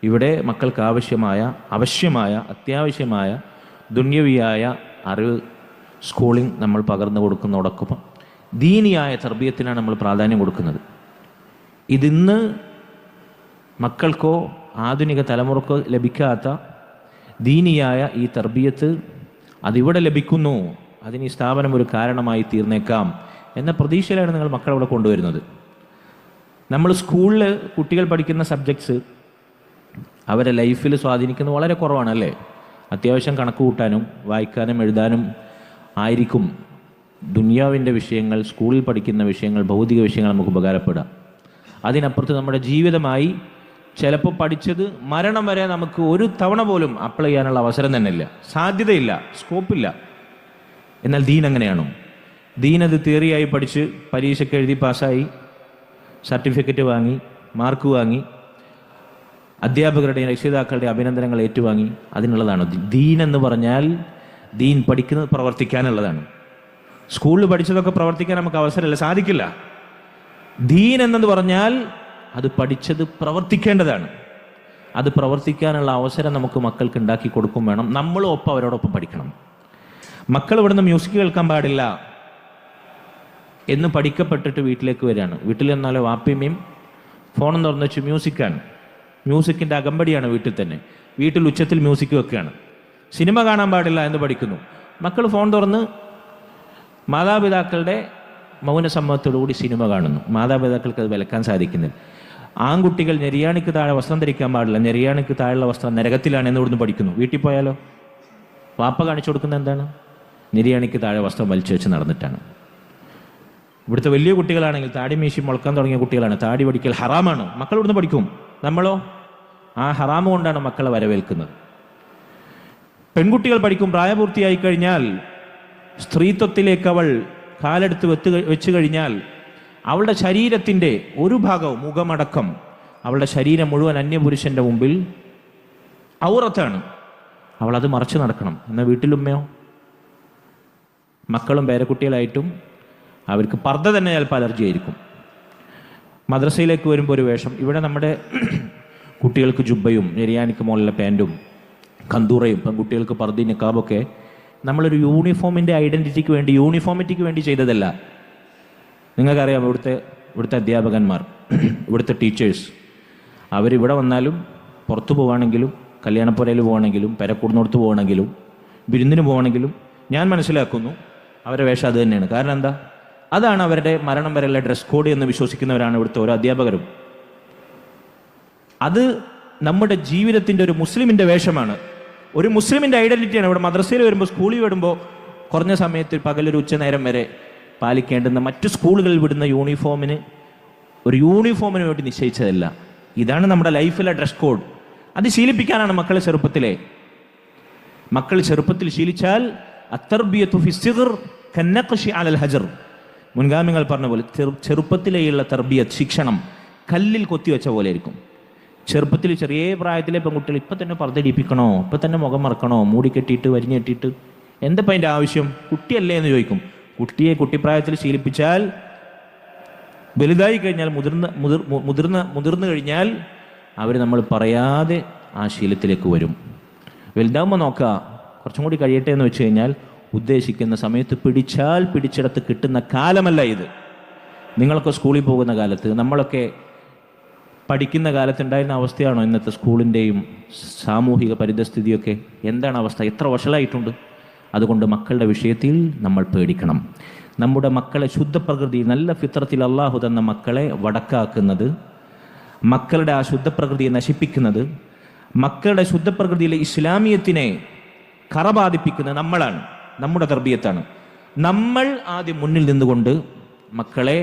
ഇവിടെ മക്കൾക്ക് അവശ്യമായ അത്യാവശ്യമായ ദുന്യവിയായ അറിവ് സ്കൂളിംഗ് നമ്മൾ പകർന്നു കൊടുക്കുന്നതോടൊപ്പം ദീനിയായ തർബിയത്തിനാണ് നമ്മൾ പ്രാധാന്യം കൊടുക്കുന്നത്. ഇതിന്ന് മക്കൾക്കോ ആധുനിക തലമുറക്കോ ലഭിക്കാത്ത ദീനിയായ ഈ തർബിയത്ത് അതിവിടെ ലഭിക്കുന്നു. അതിന് ഈ സ്ഥാപനം ഒരു കാരണമായി തീർന്നേക്കാം എന്ന പ്രതീക്ഷയിലാണ് നിങ്ങൾ മക്കളവിടെ കൊണ്ടുവരുന്നത്. നമ്മൾ സ്കൂളിൽ കുട്ടികൾ പഠിക്കുന്ന സബ്ജക്ട്സ് അവരെ ലൈഫിൽ സ്വാധീനിക്കുന്നത് വളരെ കുറവാണ്, അല്ലേ? അത്യാവശ്യം കണക്ക് കൂട്ടാനും വായിക്കാനും എഴുതാനും ആയിരിക്കും ദുനിയാവിൻ്റെ വിഷയങ്ങൾ, സ്കൂളിൽ പഠിക്കുന്ന വിഷയങ്ങൾ, ഭൗതിക വിഷയങ്ങൾ നമുക്ക് ഉപകാരപ്പെടാം. അതിനപ്പുറത്ത് നമ്മുടെ ജീവിതമായി ചിലപ്പോൾ പഠിച്ചത് മരണം വരെ നമുക്ക് ഒരു തവണ പോലും അപ്ലൈ ചെയ്യാനുള്ള അവസരം തന്നെ ഇല്ല, സാധ്യതയില്ല, സ്കോപ്പില്ല. എന്നാൽ ദീൻ അങ്ങനെയാണോ? ദീനത് തിയറിയായി പഠിച്ച് പരീക്ഷയ്ക്ക് എഴുതി പാസ്സായി സർട്ടിഫിക്കറ്റ് വാങ്ങി മാർക്ക് വാങ്ങി അധ്യാപകരുടെയും രക്ഷിതാക്കളുടെ അഭിനന്ദനങ്ങൾ ഏറ്റുവാങ്ങി അതിനുള്ളതാണോ ദീൻ എന്ന് പറഞ്ഞാൽ? ദീൻ പഠിക്കുന്നത് പ്രവർത്തിക്കാനുള്ളതാണ്. സ്കൂളിൽ പഠിച്ചതൊക്കെ പ്രവർത്തിക്കാൻ നമുക്ക് അവസരമില്ല, സാധിക്കില്ല. ദീൻ എന്നത് പറഞ്ഞാൽ അത് പഠിച്ചത് പ്രവർത്തിക്കേണ്ടതാണ്. അത് പ്രവർത്തിക്കാനുള്ള അവസരം നമുക്ക് മക്കൾക്ക് ഉണ്ടാക്കി കൊടുക്കും വേണം. നമ്മളും ഒപ്പം അവരോടൊപ്പം പഠിക്കണം. മക്കൾ ഇവിടുന്ന് മ്യൂസിക് കേൾക്കാൻ പാടില്ല എന്ന് പഠിക്കപ്പെട്ടിട്ട് വീട്ടിലേക്ക് വരികയാണ്. വീട്ടിൽ നിന്നാലോ വാപ്പിയമ്മയും ഫോണും തുറന്നു വെച്ച് മ്യൂസിക്കാണ്, മ്യൂസിക്കിൻ്റെ അകമ്പടിയാണ് വീട്ടിൽ തന്നെ. വീട്ടിൽ ഉച്ചത്തിൽ മ്യൂസിക് വെക്കുകയാണ്. സിനിമ കാണാൻ പാടില്ല എന്ന് പഠിക്കുന്നു. മക്കൾ ഫോൺ തുറന്ന് മാതാപിതാക്കളുടെ മൗനസമ്മതത്തോടുകൂടി സിനിമ കാണുന്നു. മാതാപിതാക്കൾക്ക് അത് വിലക്കാൻ സാധിക്കുന്നില്ല. ആൺകുട്ടികൾ നെരിയാണിക്ക് താഴെ വസ്ത്രം ധരിക്കാൻ പാടില്ല, നെരിയാണിക്ക് താഴെയുള്ള വസ്ത്രം നരകത്തിലാണ് എന്ന് ഇവിടുന്ന് പഠിക്കുന്നു. വീട്ടിൽ പോയാലോ വാപ്പ കാണിച്ചു കൊടുക്കുന്നത് എന്താണ്? നെരിയാണിക്ക് താഴെ വസ്ത്രം വലിച്ചു വെച്ച് നടന്നിട്ടാണ്. ഇവിടുത്തെ വലിയ കുട്ടികളാണെങ്കിൽ താടി മീശി മുളക്കാൻ തുടങ്ങിയ കുട്ടികളാണ്. താടി പഠിക്കൽ ഹറാമാണ്, മക്കൾ ഇവിടുന്ന് പഠിക്കും. നമ്മളോ ആ ഹറാമ് കൊണ്ടാണ് മക്കളെ വരവേൽക്കുന്നത്. പെൺകുട്ടികൾ പഠിക്കും. പ്രായപൂർത്തിയായി കഴിഞ്ഞാൽ സ്ത്രീത്വത്തിലേക്ക് അവൾ കാലെടുത്ത് വെച്ച് കഴിഞ്ഞാൽ അവളുടെ ശരീരത്തിൻ്റെ ഒരു ഭാഗവും, മുഖമടക്കം അവളുടെ ശരീരം മുഴുവൻ അന്യപുരുഷൻ്റെ മുമ്പിൽ ഔറത്താണ്. അവൾ അത് മറച്ചു നടക്കണം. എന്നാൽ വീട്ടിലുമ്മയോ മക്കളും പേരക്കുട്ടികളായിട്ടും അവർക്ക് പർദ്ദ തന്നെ ചിലപ്പോൾ അലർജി ആയിരിക്കും. മദ്രസയിലേക്ക് വരുമ്പോൾ ഒരു വേഷം. ഇവിടെ നമ്മുടെ കുട്ടികൾക്ക് ജുബ്ബയും നെരിയാനിക്ക് മുകളിലെ പാൻറ്റും കന്തൂറയും പെൺകുട്ടികൾക്ക് പർദ്ദയും നിക്കാബൊക്കെ നമ്മളൊരു യൂണിഫോമിൻ്റെ ഐഡൻറ്റിറ്റിക്ക് വേണ്ടി, യൂണിഫോമിറ്റിക്ക് വേണ്ടി ചെയ്തതല്ല. നിങ്ങൾക്കറിയാം ഇവിടുത്തെ അധ്യാപകന്മാർ, ഇവിടുത്തെ ടീച്ചേഴ്സ്, അവരിവിടെ വന്നാലും പുറത്തു പോവുകയാണെങ്കിലും കല്യാണപ്പുരയിൽ പോവുകയാണെങ്കിലും പെരക്കൂടുന്നിടത്ത് പോവുകയാണെങ്കിലും വിരുന്നിന് പോവുകയാണെങ്കിലും ഞാൻ മനസ്സിലാക്കുന്നു അവരുടെ വേഷം അത് തന്നെയാണ്. കാരണം എന്താ? അതാണ് അവരുടെ മരണം വരെയുള്ള ഡ്രസ് കോഡ് എന്ന് വിശ്വസിക്കുന്നവരാണ് ഇവിടുത്തെ ഓരോ അധ്യാപകരും. അത് നമ്മുടെ ജീവിതത്തിൻ്റെ ഒരു മുസ്ലിമിൻ്റെ വേഷമാണ്, ഒരു മുസ്ലിമിൻ്റെ ഐഡൻറ്റിറ്റിയാണ്. ഇവിടെ മദ്രസയിൽ വരുമ്പോൾ, സ്കൂളിൽ വരുമ്പോൾ കുറഞ്ഞ സമയത്ത് പകലൊരു ഉച്ചനേരം വരെ പാലിക്കേണ്ടുന്ന മറ്റു സ്കൂളുകളിൽ വിടുന്ന യൂണിഫോമിന് ഒരു യൂണിഫോമിന് വേണ്ടി നിശ്ചയിച്ചതല്ല. ഇതാണ് നമ്മുടെ ലൈഫിലെ ഡ്രസ് കോഡ്. അത് ശീലിപ്പിക്കാനാണ് മക്കളെ ചെറുപ്പത്തിലെ. മക്കൾ ചെറുപ്പത്തിൽ ശീലിച്ചാൽ അത്തർബിയത്തു ഫി സിഗ്ർ കന്നഖ്ശി അലൽ ഹജർ, മുൻഗാമികൾ പറഞ്ഞ പോലെ ചെറുപ്പത്തിലെയുള്ള തർബിയത്ത്, ശിക്ഷണം കല്ലിൽ കൊത്തിവെച്ച പോലെ ആയിരിക്കും. ചെറുപ്പത്തിൽ ചെറിയ പ്രായത്തിലെ പെൺകുട്ടികൾ ഇപ്പം തന്നെ പർദ്ദടിപ്പിക്കണോ, ഇപ്പം തന്നെ മുഖം മറക്കണോ, മൂടി കെട്ടിയിട്ട് വരിഞ്ഞ് കെട്ടിയിട്ട്, എന്തപ്പം അതിൻ്റെ ആവശ്യം? കുട്ടിയല്ലേ എന്ന് ചോദിക്കും. കുട്ടിയെ കുട്ടിപ്രായത്തിൽ ശീലിപ്പിച്ചാൽ വലുതായി കഴിഞ്ഞാൽ മുതിർന്നു കഴിഞ്ഞാൽ അവർ നമ്മൾ പറയാതെ ആ ശീലത്തിലേക്ക് വരും. വലുതാകുമ്പോൾ നോക്കുക, കുറച്ചും കൂടി കഴിയട്ടെ എന്ന് വെച്ച് കഴിഞ്ഞാൽ ഉദ്ദേശിക്കുന്ന സമയത്ത് പിടിച്ചാൽ പിടിച്ചിടത്ത് കിട്ടുന്ന കാലമല്ല ഇത്. നിങ്ങളൊക്കെ സ്കൂളിൽ പോകുന്ന കാലത്ത്, നമ്മളൊക്കെ പഠിക്കുന്ന കാലത്തുണ്ടായിരുന്ന അവസ്ഥയാണോ ഇന്നത്തെ സ്കൂളിൻ്റെയും സാമൂഹിക പരിതസ്ഥിതിയൊക്കെ? എന്താണ് അവസ്ഥ? എത്ര വഷളായിട്ടുണ്ട്. അതുകൊണ്ട് മക്കളുടെ വിഷയത്തിൽ നമ്മൾ പേടിക്കണം. നമ്മുടെ മക്കളെ ശുദ്ധപ്രകൃതി, നല്ല ഫിത്രത്തിൽ അള്ളാഹു തന്ന മക്കളെ വടക്കാക്കുന്നത്, മക്കളുടെ ആ ശുദ്ധപ്രകൃതിയെ നശിപ്പിക്കുന്നത്, മക്കളുടെ ശുദ്ധപ്രകൃതിയിലെ ഇസ്ലാമിയത്തിനെ കറബാധിപ്പിക്കുന്നത് നമ്മളാണ്, നമ്മുടെ തർബിയത്താണ്. നമ്മൾ ആദ്യം മുന്നിൽ നിന്നുകൊണ്ട് മക്കളെ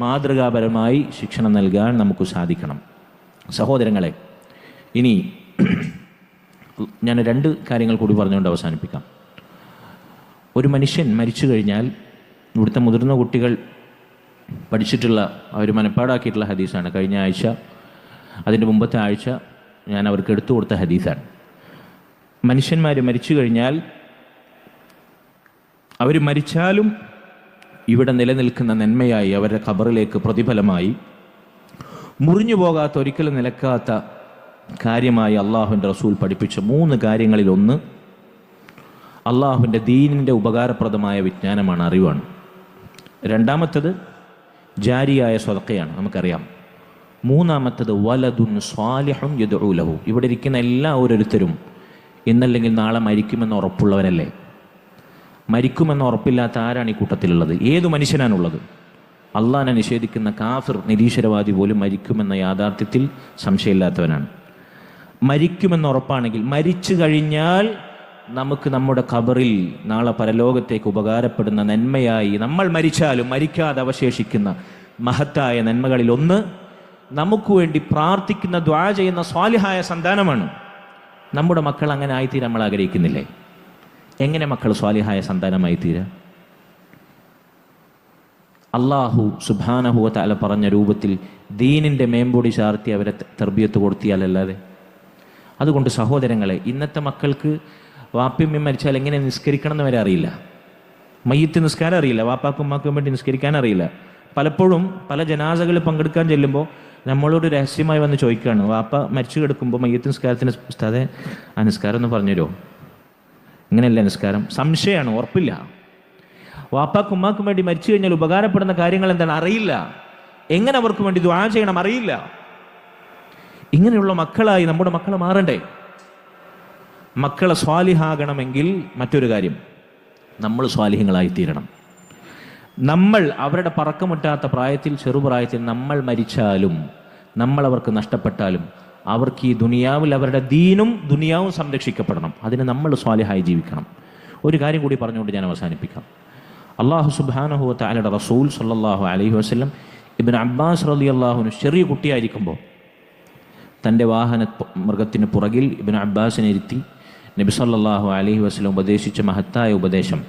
മാതൃകാപരമായി ശിക്ഷണം നൽകാൻ നമുക്ക് സാധിക്കണം. സഹോദരങ്ങളെ, ഇനി ഞാൻ 2 കാര്യങ്ങൾ കൂടി പറഞ്ഞുകൊണ്ട് അവസാനിപ്പിക്കാം. ഒരു മനുഷ്യൻ മരിച്ചു കഴിഞ്ഞാൽ, ഇവിടുത്തെ മുതിർന്ന കുട്ടികൾ പഠിച്ചിട്ടുള്ള, അവർ മനപ്പാടാക്കിയിട്ടുള്ള ഹദീസാണ്. കഴിഞ്ഞ ആഴ്ച, അതിൻ്റെ മുമ്പത്തെ ആഴ്ച ഞാൻ അവർക്ക് എടുത്തു കൊടുത്ത ഹദീസാണ്. മനുഷ്യന്മാർ മരിച്ചു കഴിഞ്ഞാൽ, അവർ മരിച്ചാലും ഇവിടെ നിലനിൽക്കുന്ന നന്മയായി അവരുടെ ഖബറിലേക്ക് പ്രതിഫലമായി മുറിഞ്ഞു പോകാത്ത, ഒരിക്കലും നിലക്കാത്ത കാര്യമായി അള്ളാഹുവിൻ്റെ റസൂൽ പഠിപ്പിച്ച 3 കാര്യങ്ങളിൽ ഒന്ന് അള്ളാഹുവിൻ്റെ ദീനിൻ്റെ ഉപകാരപ്രദമായ വിജ്ഞാനമാണ്, അറിവാണ്. രണ്ടാമത്തത് ജാരിയായ സ്വതക്കയാണ്, നമുക്കറിയാം. മൂന്നാമത്തത് വലദുൻ സ്വാലിഹുൻ യദ്ഉ ലഹു. ഇവിടെ ഇരിക്കുന്ന ഓരോരുത്തരും ഇന്നല്ലെങ്കിൽ നാളെ മരിക്കുമെന്ന് ഉറപ്പുള്ളവരല്ലേ? മരിക്കുമെന്ന് ഉറപ്പില്ലാത്ത ആരാണ് ഈ കൂട്ടത്തിലുള്ളത്? ഏതു മനുഷ്യനാണുള്ളത്? അള്ളാഹിനെ നിഷേധിക്കുന്ന കാഫിർ, നിരീശ്വരവാദി പോലും മരിക്കുമെന്ന യാഥാർത്ഥ്യത്തിൽ സംശയമില്ലാത്തവനാണ്. മരിക്കുമെന്ന് ഉറപ്പാണെങ്കിൽ, മരിച്ചു കഴിഞ്ഞാൽ നമുക്ക് നമ്മുടെ ഖബറിൽ നാളെ പരലോകത്തേക്ക് ഉപകാരപ്പെടുന്ന നന്മയായി, നമ്മൾ മരിച്ചാലും മരിക്കാതെ അവശേഷിക്കുന്ന മഹത്തായ നന്മകളിൽ ഒന്ന് നമുക്ക് വേണ്ടി പ്രാർത്ഥിക്കുന്ന, ദുആ ചെയ്യുന്ന സ്വാലിഹായ സന്താനമാണ്. നമ്മുടെ മക്കൾ അങ്ങനെ ആയിത്തീരാൻ നമ്മൾ ആഗ്രഹിക്കുന്നില്ലേ? എങ്ങനെ മക്കൾ സ്വാലിഹായ സന്താനമായി തീരാ? അള്ളാഹു സുബ്ഹാനഹു വ തആല പറഞ്ഞ രൂപത്തിൽ ദീനിൻ്റെ മേമ്പൊടി ചാർത്തി അവരെ തർബിയത്ത് കൊടുത്തിയാലല്ലാതെ. അതുകൊണ്ട് സഹോദരങ്ങളെ, ഇന്നത്തെ മക്കൾക്ക് വാപ്പിയമ്മ മരിച്ചാൽ എങ്ങനെ നിസ്കരിക്കണം എന്ന് വരെ അറിയില്ല. മയ്യത്ത് നിസ്കാരം അറിയില്ല, വാപ്പാക്കും ഉമ്മാക്കും വേണ്ടി നിസ്കരിക്കാൻ അറിയില്ല. പലപ്പോഴും പല ജനാസകളിൽ പങ്കെടുക്കാൻ ചെല്ലുമ്പോൾ നമ്മളോട് രഹസ്യമായി വന്ന് ചോദിക്കുകയാണ്, വാപ്പ മരിച്ചു കിടക്കുമ്പോൾ മയ്യത്ത് നിസ്കാരത്തിന് ഉസ്താദെ ആ നിസ്കാരം ഒന്ന് പറഞ്ഞുതരുമോ? ഇങ്ങനെയല്ല നിസ്കാരം, സംശയമാണ്, ഉറപ്പില്ല. വാപ്പാക്കും ഉമ്മാക്കും വേണ്ടി മരിച്ചു കഴിഞ്ഞാൽ ഉപകാരപ്പെടുന്ന കാര്യങ്ങൾ എന്താണ് അറിയില്ല, എങ്ങനെ അവർക്ക് വേണ്ടി ദുആ ചെയ്യണം അറിയില്ല. ഇങ്ങനെയുള്ള മക്കളായി നമ്മുടെ മക്കളെ മാറണ്ടേ? മക്കളെ സ്വാലിഹാകണമെങ്കിൽ മറ്റൊരു കാര്യം, നമ്മൾ സ്വാലിഹ്യങ്ങളായി തീരണം. നമ്മൾ അവരുടെ പറക്കമുറ്റാത്ത പ്രായത്തിൽ, ചെറുപ്രായത്തിൽ നമ്മൾ മരിച്ചാലും, നമ്മൾ അവർക്ക് നഷ്ടപ്പെട്ടാലും, അവർക്ക് ഈ ദുനിയാവിൽ അവരുടെ ദീനും ദുനിയാവും സംരക്ഷിക്കപ്പെടണം. അതിന് നമ്മൾ സ്വാലിഹായി ജീവിക്കണം. ഒരു കാര്യം കൂടി പറഞ്ഞുകൊണ്ട് ഞാൻ അവസാനിപ്പിക്കാം. അല്ലാഹു സുബ്ഹാനഹു വ തആലയുടെ റസൂൽ സല്ലല്ലാഹു അലൈഹി വസല്ലം ഇബ്നു അബ്ബാസ് റളിയല്ലാഹു അൻഹു ചെറിയ കുട്ടിയായിരിക്കുമ്പോൾ തൻ്റെ മൃഗത്തിന് പുറകിൽ ഇബ്നു അബ്ബാസിനെ ഇരുത്തി നബി സല്ലല്ലാഹു അലൈഹി വസല്ലം ഉപദേശിച്ച മഹത്തായ ഉപദേശം,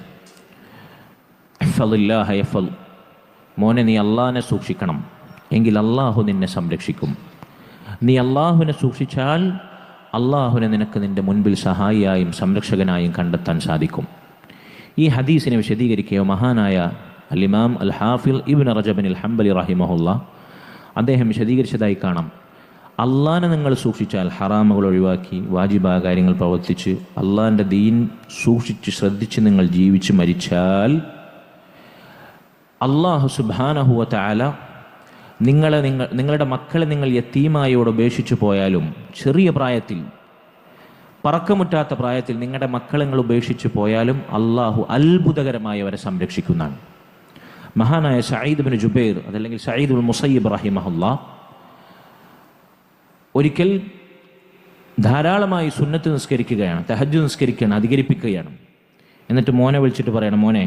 ഇഹ്ഫളില്ലാഹ യഹ്ഫൾ, മോനെ നീ അള്ളാഹിനെ സൂക്ഷിക്കണം, എങ്കിൽ അള്ളാഹു നിന്നെ സംരക്ഷിക്കും. നീ അള്ളാഹുവിനെ സൂക്ഷിച്ചാൽ അള്ളാഹുവിനെ നിനക്ക് നിൻ്റെ മുൻപിൽ സഹായിയായും സംരക്ഷകനായും കണ്ടെത്താൻ സാധിക്കും. ഈ ഹദീസിനെ വിശദീകരിക്കുകയോ മഹാനായ അൽ ഇമാം അൽ ഹാഫിൽ ഇബ്നു റജബ് അൽ ഹംബലി റഹിമഹുല്ലാ അദ്ദേഹം വിശദീകരിച്ചതായി കാണാം. അള്ളാഹിനെ നിങ്ങൾ സൂക്ഷിച്ചാൽ, ഹറാമുകൾ ഒഴിവാക്കി വാജിബായ കാര്യങ്ങൾ പ്രവർത്തിച്ച് അള്ളാഹിൻ്റെ ദീൻ സൂക്ഷിച്ച് ശ്രദ്ധിച്ച് നിങ്ങൾ ജീവിച്ച് മരിച്ചാൽ അള്ളാഹു സുബ്ഹാനഹു വ തആല നിങ്ങളുടെ മക്കളെ നിങ്ങൾ യതീമായോട് ഉപേക്ഷിച്ചു പോയാലും, ചെറിയ പ്രായത്തിൽ പറക്കമുറ്റാത്ത പ്രായത്തിൽ നിങ്ങളുടെ മക്കളെ നിങ്ങൾ ഉപേക്ഷിച്ചു പോയാലും അള്ളാഹു അത്ഭുതകരമായി അവരെ സംരക്ഷിക്കുന്നതാണ്. മഹാനായ സഈദ് ഇബ്നു ജുബൈർ അതല്ലെങ്കിൽ സഈദ് ഉൽ മുസയ്യിബ് റഹിമഹുല്ലാ ഒരിക്കൽ ധാരാളമായി സുന്നത്ത് നിസ്കരിക്കുകയാണ്, തഹജ്ജുദ് നിസ്കരിക്കുകയാണ്, അധികരിപ്പിക്കുകയാണ്. എന്നിട്ട് മോനെ വിളിച്ചിട്ട് പറയണം, മോനെ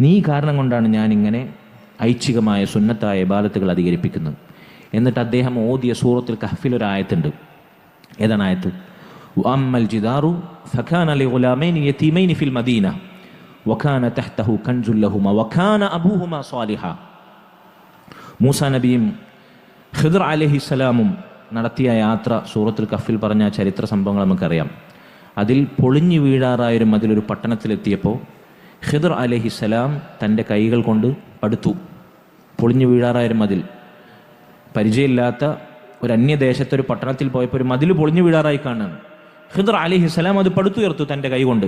നീ കാരണം കൊണ്ടാണ് ഞാനിങ്ങനെ ഐച്ഛികമായ സുന്നത്തായ ഇബാദത്തുകൾ അധികരിപ്പിക്കുന്നത്. എന്നിട്ട് അദ്ദേഹം ഓതിയ സൂറത്തുൽ കഹ്ഫിലൊരായത്തുണ്ട്. ഏതാണ് ആയത്ത്? വഅമ്മൽ ജിദാറു ഫകാന ലിഗുലാമൈനി യതീമൈനി ഫിൽ മദീന വകാന തഹ്തഹു കൻസുൽ ലഹുമാ വകാന അബൂഹുമാ സ്വാലിഹാ. മൂസാ നബിയും ഖിദ്ർ അലൈഹിസ്സലാമും നടത്തിയ യാത്ര സൂറത്തുൽ കഹ്ഫിൽ പറഞ്ഞ ചരിത്ര സംഭവങ്ങൾ നമുക്കറിയാം. അതിൽ പൊളിഞ്ഞു വീഴാറായൊരു മതിലൊരു പട്ടണത്തിലെത്തിയപ്പോൾ ഖിദ്ർ അലൈഹിസ്സലാം തൻ്റെ കൈകൾ കൊണ്ട് പടുത്തു. പൊളിഞ്ഞു വീഴാറായൊരു മതിൽ, പരിചയമില്ലാത്ത ഒരു അന്യദേശത്തൊരു പട്ടണത്തിൽ പോയപ്പോൾ ഒരു മതിൽ പൊളിഞ്ഞു വീഴാറായി കാണുകയാണ്. ഖിദ്ർ അലൈഹിസ്സലാം അത് പടുത്തുയർത്തു തൻ്റെ കൈ കൊണ്ട്.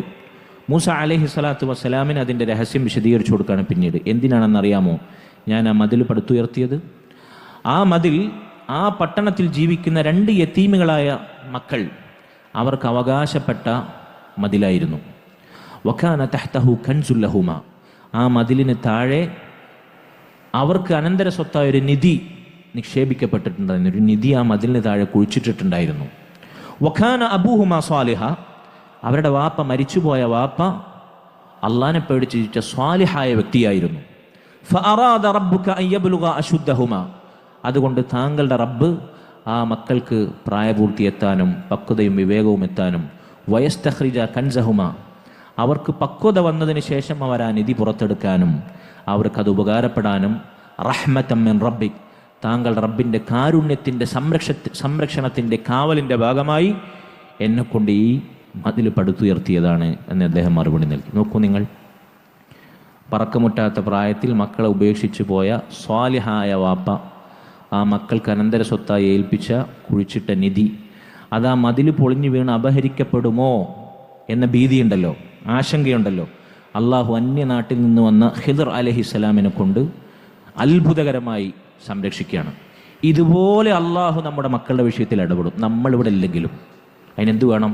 മൂസ അലൈഹിസ്സലാത്തു വസ്സലാമിന് അതിൻ്റെ രഹസ്യം വിശദീകരിച്ചു കൊടുക്കുകയാണ് പിന്നീട്. എന്തിനാണെന്നറിയാമോ ഞാൻ ആ മതിൽ പടുത്തുയർത്തിയത്? ആ മതിൽ ആ പട്ടണത്തിൽ ജീവിക്കുന്ന 2 യതീമുകളായ മക്കൾ അവർക്ക് അവകാശപ്പെട്ട മതിലായിരുന്നു. വകാന തഹ്തഹു കൻസുൽ ലഹുമാ, ആ മതിലിന് താഴെ അവർക്ക് അനന്തര സ്വത്തായ ഒരു നിധി നിക്ഷേപിക്കപ്പെട്ടിട്ടുണ്ടായിരുന്നു. ഒരു നിധി ആ മതിലിന് താഴെ കുഴിച്ചിട്ടിട്ടുണ്ടായിരുന്നു. വകാന അബൂഹുമാ സ്വാലിഹ, അവരുടെ വാപ്പ, മരിച്ചുപോയ വാപ്പ അള്ളാഹിനെ പേടിച്ച് ജീവിച്ച സ്വാലിഹായ വ്യക്തിയായിരുന്നു. ഫഅറാദ റബ്ബുക അൻ യബ്ലുഗ അശുദ്ധഹുമാ, അതുകൊണ്ട് താങ്കളുടെ റബ്ബ് ആ മക്കൾക്ക് പ്രായപൂർത്തിയെത്താനും പക്വതയും വിവേകവും എത്താനും, വയസ്തഖ്രിജ കൻസഹുമാ, അവർക്ക് പക്വത വന്നതിന് ശേഷം അവർ ആ നിധി പുറത്തെടുക്കാനും അവർക്കത് ഉപകാരപ്പെടാനും, റഹ്മത്തൻ മിൻ റബ്ബിക്, താങ്കളുടെ റബ്ബിൻ്റെ കാരുണ്യത്തിൻ്റെ സംരക്ഷണത്തിൻ്റെ കാവലിൻ്റെ ഭാഗമായി എന്നെക്കൊണ്ട് ഈ മതിൽ പടുത്തുയർത്തിയതാണ് എന്ന് അദ്ദേഹം മറുപടി നൽകി. നോക്കൂ നിങ്ങൾ, പറക്കമുറ്റാത്ത പ്രായത്തിൽ മക്കളെ ഉപേക്ഷിച്ചു പോയ സ്വാലിഹായ വാപ്പ ആ മക്കൾക്ക് അനന്തര സ്വത്തായി ഏൽപ്പിച്ച കുഴിച്ചിട്ട നിധി അതാ മതിൽ പൊളിഞ്ഞു വീണ് അപഹരിക്കപ്പെടുമോ എന്ന ഭീതിയുണ്ടല്ലോ, ആശങ്കയുണ്ടല്ലോ. അള്ളാഹു അന്യനാട്ടിൽ നിന്ന് വന്ന ഖിദ്ർ അലൈഹിസ്സലാമിനെ കൊണ്ട് അത്ഭുതകരമായി സംരക്ഷിക്കുകയാണ്. ഇതുപോലെ അള്ളാഹു നമ്മുടെ മക്കളുടെ വിഷയത്തിൽ ഇടപെടും, നമ്മളിവിടെ ഇല്ലെങ്കിലും. അതിനെന്ത് വേണം?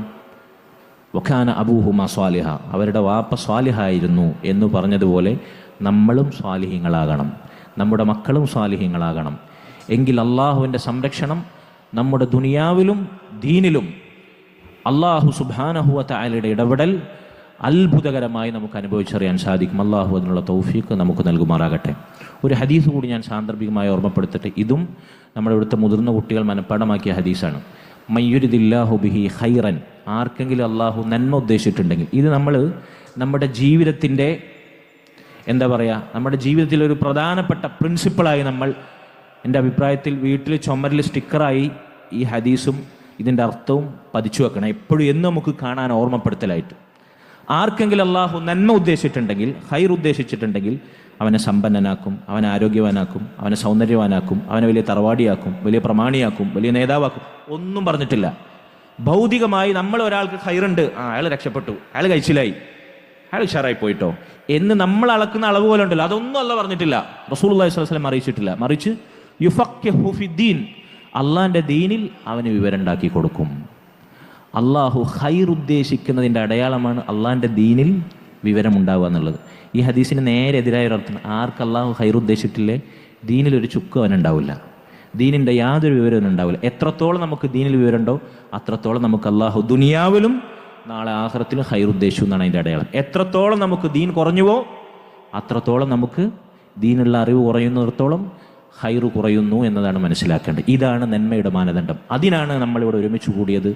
വകാന അബൂഹുമാ സ്വാലിഹ, അവരുടെ വാപ്പ സ്വാലിഹായിരുന്നു എന്ന് പറഞ്ഞതുപോലെ നമ്മളും സ്വാലിഹീങ്ങളാകണം, നമ്മുടെ മക്കളും സ്വാലിഹീങ്ങളാകണം. എങ്കിൽ അള്ളാഹുവിൻ്റെ സംരക്ഷണം നമ്മുടെ ദുനിയാവിലും ദീനിലും അള്ളാഹു സുബ്ഹാനഹു വ തആലയുടെ ഇടപെടൽ അത്ഭുതകരമായി നമുക്ക് അനുഭവിച്ചറിയാൻ സാധിക്കും. അള്ളാഹു അതിനുള്ള തൗഫീഖ് നമുക്ക് നൽകുമാറാകട്ടെ. ഒരു ഹദീസ് കൂടി ഞാൻ സാന്ദർഭികമായി ഓർമ്മപ്പെടുത്തട്ടെ. ഇതും നമ്മുടെ ഇവിടുത്തെ മുതിർന്ന കുട്ടികൾ മനഃപ്പാടമാക്കിയ ഹദീസാണ്. മയ്യുരിദില്ലാഹു ബിഹി ഖൈറൻ, ആർക്കെങ്കിലും അള്ളാഹു നന്മ ഉദ്ദേശിച്ചിട്ടുണ്ടെങ്കിൽ, ഇത് നമ്മൾ നമ്മുടെ ജീവിതത്തിൻ്റെ നമ്മുടെ ജീവിതത്തിലൊരു പ്രധാനപ്പെട്ട പ്രിൻസിപ്പിളായി നമ്മൾ, എൻ്റെ അഭിപ്രായത്തിൽ വീട്ടിൽ ചുമരിൽ സ്റ്റിക്കറായി ഈ ഹദീസും ഇതിൻ്റെ അർത്ഥവും പതിച്ചു വെക്കണം എപ്പോഴും, എന്ന് നമുക്ക് കാണാൻ ഓർമ്മപ്പെടുത്തലായിട്ട്. ആർക്കെങ്കിലും അള്ളാഹു നന്മ ഉദ്ദേശിച്ചിട്ടുണ്ടെങ്കിൽ, ഖൈർ ഉദ്ദേശിച്ചിട്ടുണ്ടെങ്കിൽ അവനെ സമ്പന്നനാക്കും, അവനെ ആരോഗ്യവാനാക്കും, അവനെ സൗന്ദര്യവാനാക്കും, അവനെ വലിയ തറവാടിയാക്കും, വലിയ പ്രമാണിയാക്കും, വലിയ നേതാവാക്കും. ഒന്നും പറഞ്ഞിട്ടില്ല. ഭൗതികമായി നമ്മൾ ഒരാൾക്ക് ഖൈറുണ്ട്, അയാൾ രക്ഷപ്പെട്ടു, അയാൾ കഴിച്ചിലായി, അയാൾ ഉഷാറായി പോയിട്ടോ എന്ന് നമ്മൾ അളക്കുന്ന അളവ് പോലെ ഉണ്ടല്ലോ, അതൊന്നും അല്ല പറഞ്ഞിട്ടില്ല, റസൂലുള്ളാഹി സ്വല്ലല്ലാഹു അലൈഹി വസല്ലം അറിയിച്ചിട്ടില്ല. മറിച്ച് യുഫഖിഹു ഫിദ്ദീൻ, അള്ളാഹിൻ്റെ ദീനിൽ അവന് വിവരം ഉണ്ടാക്കി കൊടുക്കും. അള്ളാഹു ഖൈർ ഉദ്ദേശിക്കുന്നതിൻ്റെ അടയാളമാണ് അള്ളാഹിൻ്റെ ദീനിൽ വിവരമുണ്ടാവുക എന്നുള്ളത്. ഈ ഹദീസിന് നേരെ എതിരായ ഒരർത്ഥം, ആർക്ക് അള്ളാഹു ഖൈർ ഉദ്ദേശിച്ചിട്ടില്ലേ ദീനിലൊരു ചുക്ക് അവനുണ്ടാവില്ല, ദീനിൻ്റെ യാതൊരു വിവരവും ഉണ്ടാവില്ല. എത്രത്തോളം നമുക്ക് ദീനിൽ വിവരമുണ്ടോ അത്രത്തോളം നമുക്ക് അള്ളാഹു ദുനിയാവിലും നാളെ ആഖിറത്തിലും ഖൈർ ഉദ്ദേശിച്ചു എന്നാണ് അതിൻ്റെ അടയാളം. എത്രത്തോളം നമുക്ക് ദീൻ കുറഞ്ഞുവോ അത്രത്തോളം നമുക്ക് ദീനുള്ള അറിവ് കുറയുന്നിടത്തോളം ഖൈർ കുറയുന്നു എന്നതാണ് മനസ്സിലാക്കേണ്ടത്. ഇതാണ് നന്മയുടെ മാനദണ്ഡം. അതിനാണ് നമ്മളിവിടെ ഒരുമിച്ച് കൂടിയത്.